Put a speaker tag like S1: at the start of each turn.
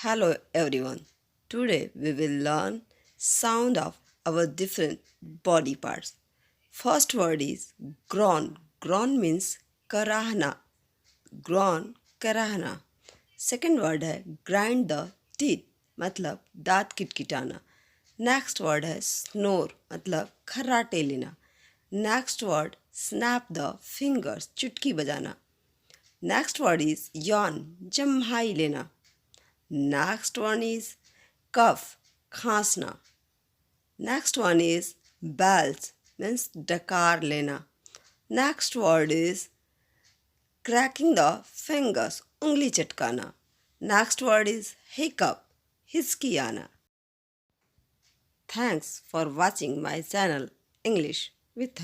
S1: Hello everyone. Today we will learn sound of our different body parts. First word is groan. Groan means karahna. Groan karahna. Second word है grind the teeth मतलब दांत किटकिटाना. Next word है snore मतलब खर्राटे लेना. Next word snap the fingers चुटकी बजाना. Next word is yawn जम्हाई लेना. Next one is cough, खांसना. Next one is bells, means डकार लेना. Next word is cracking the fingers, उंगली चटकाना. Next word is hiccup, हिचकी आना. Thanks for watching my channel English with